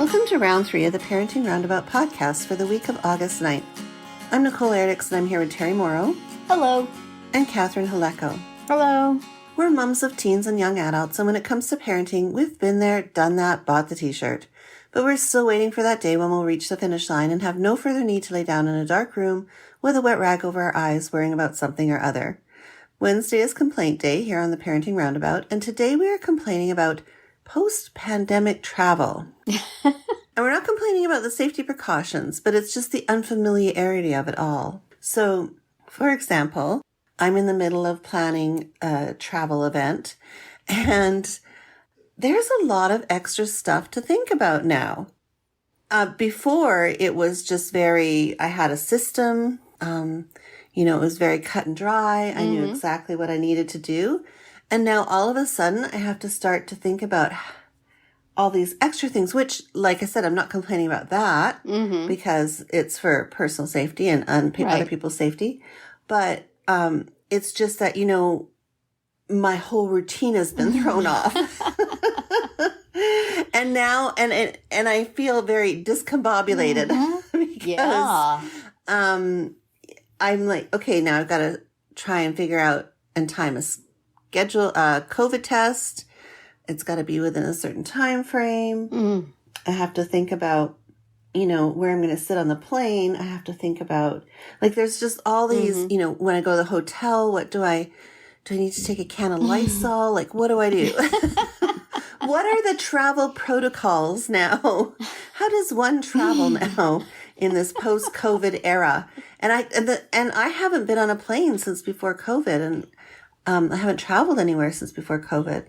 Welcome to round 3 of the Parenting Roundabout podcast for the week of August 9th. I'm Nicole and I'm here with Terri Morrow. Hello. And Catherine Haleko. Hello. We're mums of teens and young adults, and when it comes to parenting, we've been there, done that, bought the t-shirt. But we're still waiting for that day when we'll reach the finish line and have no further need to lay down in a dark room with a wet rag over our eyes worrying about something or other. Wednesday is complaint day here on the Parenting Roundabout, and today we are complaining about post-pandemic travel. And we're not complaining about the safety precautions, but it's just the unfamiliarity of it all. So, for example, I'm in the middle of planning a travel event, and there's a lot of extra stuff to think about now. Before, it was just I had a system, it was very cut and dry. I knew exactly what I needed to do. And now all of a sudden I have to start to think about all these extra things, which, like I said, I'm not complaining about that because it's for personal safety and other people's safety. But it's just that, my whole routine has been thrown off. And now, and I feel very discombobulated because I'm like, okay, now I've got to try and figure out and time a schedule a COVID test. It's got to be within a certain time frame. I have to think about, where I'm going to sit on the plane. I have to think about, there's just all these, when I go to the hotel, what do I need to take a can of Lysol? What do I do? What are the travel protocols now? How does one travel now in this post-COVID era? And I haven't been on a plane since before COVID, and I haven't traveled anywhere since before COVID.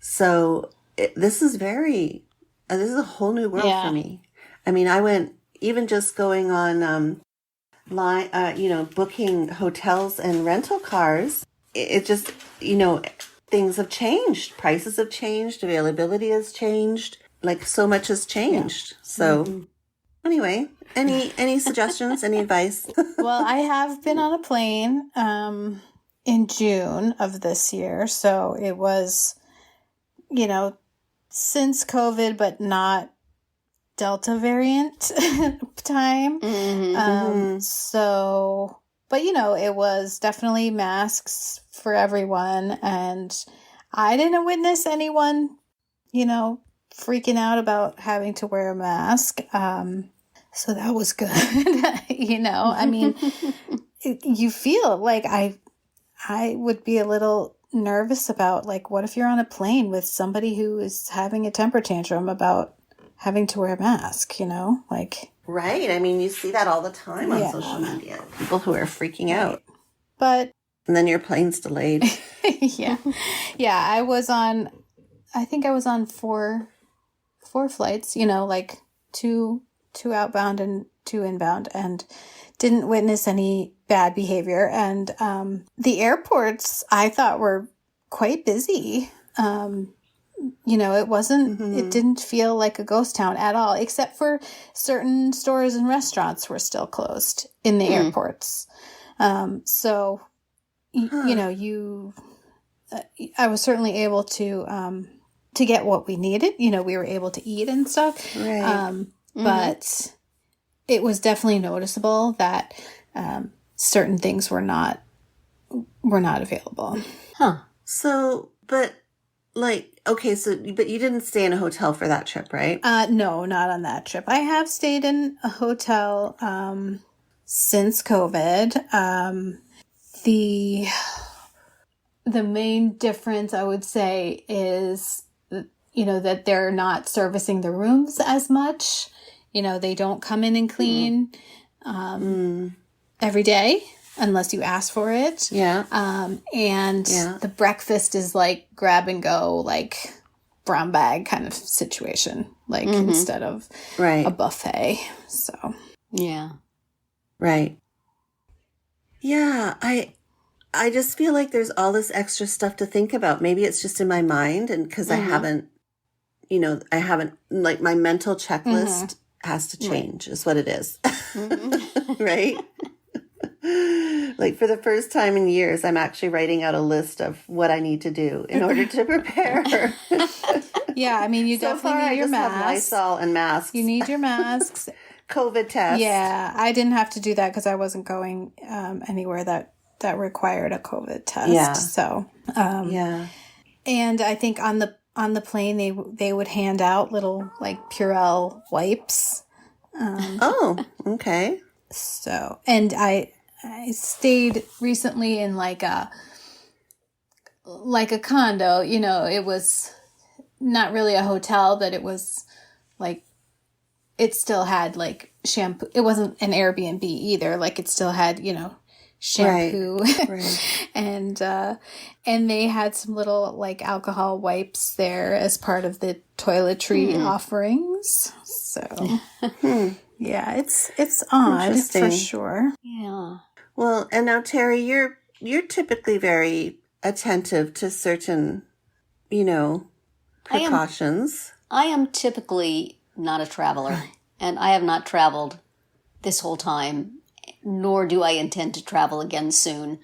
So this is a whole new world for me. I mean, I went even just going on booking hotels and rental cars. It just, things have changed. Prices have changed. Availability has changed. So much has changed. Yeah. So anyway, any suggestions, any advice? Well, I have been on a plane in June of this year. So it was, since COVID, but not Delta variant time. So, but it was definitely masks for everyone. And I didn't witness anyone, freaking out about having to wear a mask. So that was good. I mean, you feel like I would be a little nervous about what if you're on a plane with somebody who is having a temper tantrum about having to wear a mask, Right. I mean, you see that all the time on social media. People who are freaking out. But and then your plane's delayed. Yeah. I think I was on four flights, two outbound and 2 inbound, and didn't witness any bad behavior. And the airports I thought were quite busy. It wasn't, it didn't feel like a ghost town at all, except for certain stores and restaurants were still closed in the airports. So, I was certainly able to get what we needed. We were able to eat and stuff. Right. But it was definitely noticeable that certain things were not available. Huh. So, but but you didn't stay in a hotel for that trip, right? No, not on that trip. I have stayed in a hotel since COVID. The main difference, I would say, is that they're not servicing the rooms as much. They don't come in and clean every day unless you ask for it. Yeah. And the breakfast is grab and go, brown bag kind of situation, instead of a buffet. So, yeah. Right. Yeah. I just feel like there's all this extra stuff to think about. Maybe it's just in my mind, and because I haven't, my mental checklist has to change is what it is. Right? For the first time in years, I'm actually writing out a list of what I need to do in order to prepare. Yeah, I mean, you So definitely far, need I your just have masks. Lysol and masks. You need your masks. COVID test. Yeah, I didn't have to do that because I wasn't going anywhere that required a COVID test. Yeah. So, Yeah. and I think on the plane they would hand out little like Purell wipes. Oh, okay. So, and I stayed recently in like a condo. You know, it was not really a hotel, but it was like, it still had like shampoo. It wasn't an Airbnb either. Like it still had, you know, shampoo. Right. and they had some little like alcohol wipes there as part of the toiletry offerings. So yeah, it's odd for sure. Yeah. Well, and now Terri, you're typically very attentive to certain, you know, precautions. I am typically not a traveler, and I have not traveled this whole time, nor do I intend to travel again soon.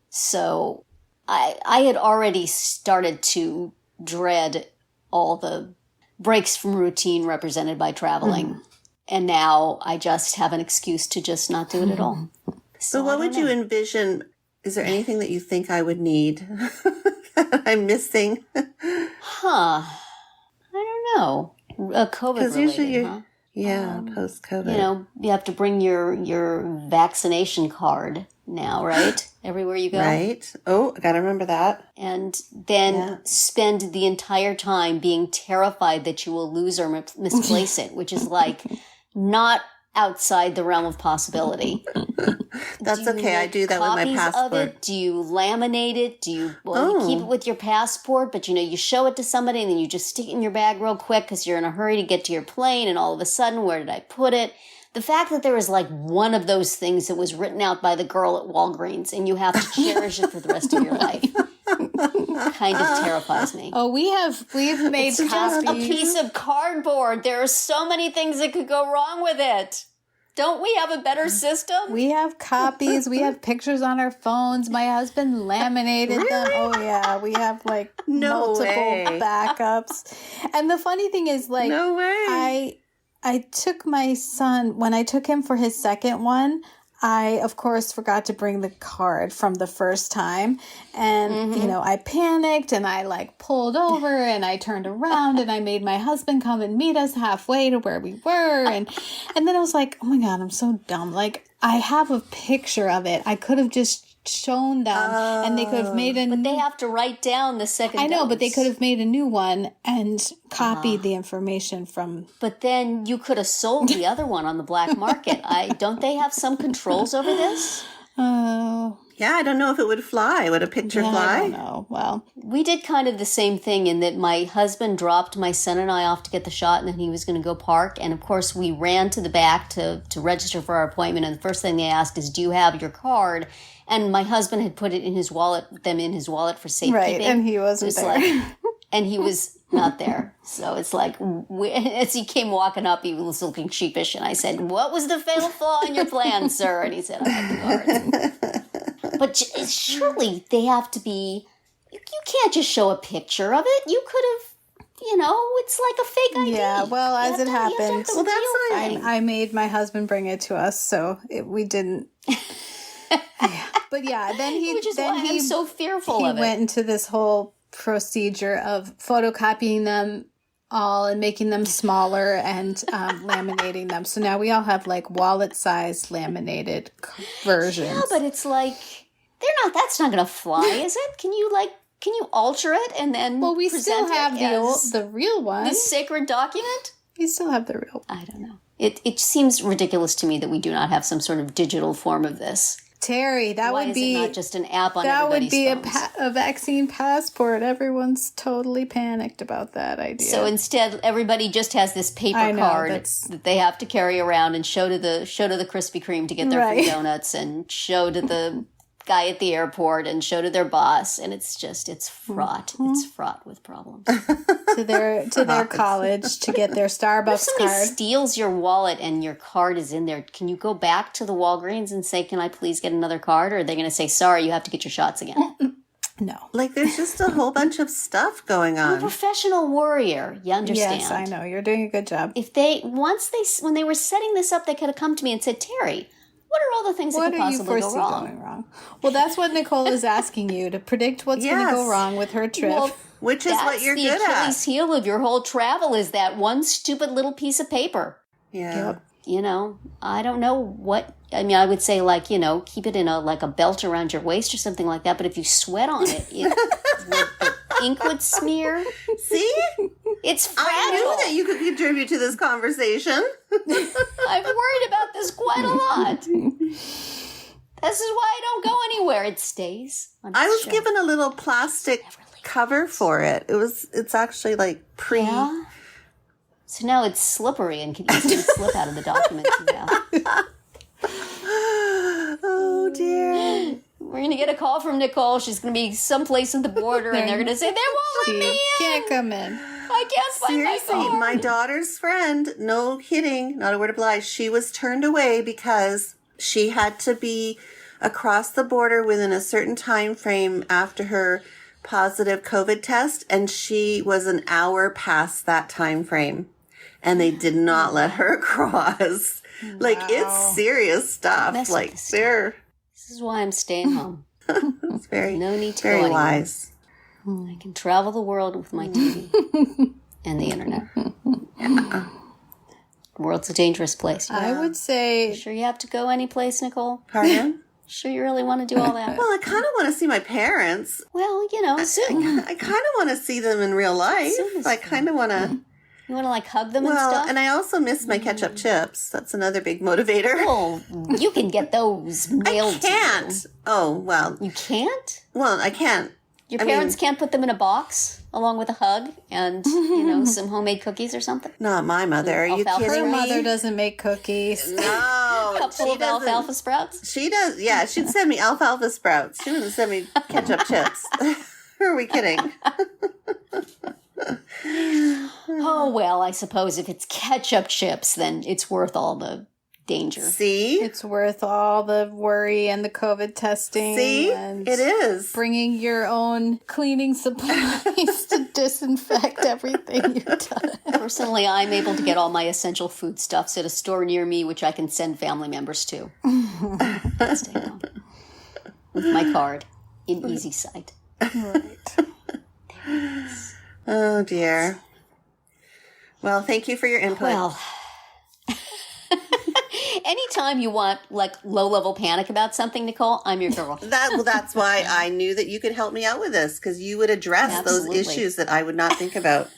So I had already started to dread all the breaks from routine represented by traveling. And now I just have an excuse to just not do it at all. So what would you envision? Is there anything that you think I would need that I'm missing? I don't know. COVID related, huh? Yeah, post-COVID. You know, you have to bring your vaccination card now, right? Everywhere you go. Right. Oh, I got to remember that. And then spend the entire time being terrified that you will lose or misplace it, which is like not outside the realm of possibility. That's okay. I do that with my passport. Of it? Do you laminate it? Do you you keep it with your passport, but you know, you show it to somebody and then you just stick it in your bag real quick because you're in a hurry to get to your plane, and all of a sudden, where did I put it? The fact that there was like one of those things that was written out by the girl at Walgreens and you have to cherish it for the rest of your life kind of terrifies me. Oh, we've made Just a piece of cardboard. There are so many things that could go wrong with it. Don't we have a better system? We have copies. We have pictures on our phones. My husband laminated them. Oh yeah, we have like multiple backups. And the funny thing is, like, no way. I took my son when I took him for his second one. I, of course, forgot to bring the card from the first time. And, you know, I panicked and I like pulled over and I turned around and I made my husband come and meet us halfway to where we were. And then I was like, oh my God, I'm so dumb. Like, I have a picture of it. I could have just shown them and they could have made But they have to write down the second I know, dose. but they could have made a new one and copied the information from... But then you could have sold the other one on the black market. Don't they have some controls over this? Yeah, I don't know if it would fly. Would a picture fly? I don't know. Well, we did kind of the same thing in that my husband dropped my son and I off to get the shot, and then he was going to go park. And of course, we ran to the back to register for our appointment. And the first thing they asked is, "Do you have your card?" And my husband had put it in his wallet, for safekeeping. right, and he wasn't there. And he was not there. So it's like, as he came walking up, he was looking sheepish. And I said, "What was the fatal flaw in your plan, sir?" And he said, "I have the cards." But surely they have to be, you can't just show a picture of it. You could have, you know, it's like a fake ID. Yeah, well, as it happened, well, that's fine. I made my husband bring it to us, so we didn't. Yeah. But yeah, then Which is why I'm so fearful of it. He went into this whole procedure of photocopying them all and making them smaller and laminating them. So now we all have like wallet-sized laminated versions. Yeah, but it's like, that's not going to fly, is it? Can you alter it and then Well, we still have the real one. This sacred document? We still have the real one. I don't know. It seems ridiculous to me that we do not have some sort of digital form of this. Terri, that Why would be... Why is it not just an app on that everybody's would be phones? a vaccine passport. Everyone's totally panicked about that idea. So instead, everybody just has this paper card that they have to carry around and show to the Krispy Kreme to get their free donuts, and show to the guy at the airport, and show to their boss, and it's fraught. It's fraught with problems. to their college to get their Starbucks if somebody card. steals your wallet and your card is in there, can you go back to the Walgreens and say, "Can I please get another card?" Or are they going to say, "Sorry, you have to get your shots again"? No. Like, there's just a whole bunch of stuff going I'm a on. professional warrior. You understand? Yes, I know. You're doing a good job. If when they were setting this up, they could have come to me and said, Terri, what are all the things that What could are you possibly go foresee wrong? going wrong? Well, that's what Nicole is asking you, to predict what's going to go wrong with her trip. Well, Which is what you're good That's the Achilles at. heel of your whole travel is that one stupid little piece of paper. Yeah. Yep. I don't know what, I would say keep it in a belt around your waist or something like that. But if you sweat on it, the ink would smear. See? It's fragile. I knew that you could contribute to this conversation. I've worried about this quite a lot. This is why I don't go anywhere. It stays on its I was shelf. given a little plastic cover for it. It's actually like Yeah. So now it's slippery and can easily slip out of the documents you have. Oh dear. We're going to get a call from Nicole. She's going to be someplace at the border, and they're going to say, they won't let me in. Can't come in. I can't find Seriously, my card. my daughter's friend, no kidding, not a word of lie, she was turned away because she had to be across the border within a certain time frame after her positive COVID test, and she was an hour past that time frame. And they did not let her across. Like, it's serious stuff. Mess with Like, this they're This is why I'm staying home. it's very, No need to go very anywhere. wise. I can travel the world with my TV and the internet. The world's a dangerous place. I would say Sure you have to go any place, Nicole? Pardon? Sure you really want to do all that? Well, I kind of want to see my parents. Well, soon. I kind of want to see them in real life. Soon as I kind of want to. You want to hug them and Well, stuff? and I also miss my ketchup chips. That's another big motivator. Well, you can get those mailed I can't. to Oh, well. you. You can't? Well, I can't. Your I parents mean- can't put them in a box along with a hug and, some homemade cookies or something? Not my mother. Are you Alfalfa. kidding her me? mof doesn't make cookies. No. A couple of alfalfa sprouts? She does. Yeah, she'd send me alfalfa sprouts. She wouldn't send me ketchup chips. Who are we kidding? Oh, well, I suppose if it's ketchup chips, then it's worth all the danger. See? It's worth all the worry and the COVID testing. See? And It is. bringing your own cleaning supplies to disinfect everything you've done. Personally, I'm able to get all my essential foodstuffs at a store near me, which I can send family members to. Stay home. With my card in easy sight. Right. Oh, dear. Well, thank you for your input. Well, anytime you want low-level panic about something, Nicole, I'm your girl. That's why I knew that you could help me out with this, because you would address Absolutely. those issues that I would not think about.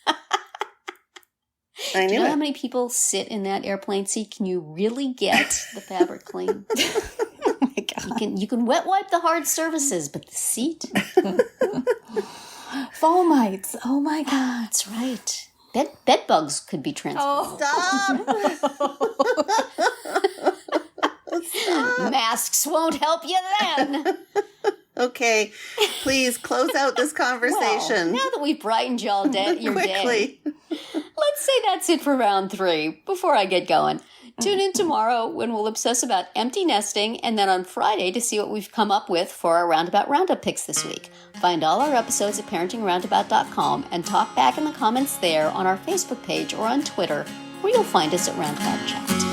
I Do you knew know it. how many people sit in that airplane seat? Can you really get the fabric clean? Oh my God. You can wet wipe the hard surfaces, but the seat? Fomites. Oh my God. That's right. Bed bugs could be transferred. Stop. Masks won't help you then. Okay, please close out this conversation. Well, now that we've brightened your day, Quickly. let's say that's it for round 3 before I get going. Tune in tomorrow when we'll obsess about empty nesting, and then on Friday to see what we've come up with for our Roundabout Roundup picks this week. Find all our episodes at parentingroundabout.com and talk back in the comments there on our Facebook page or on Twitter, where you'll find us at Roundabout Chat.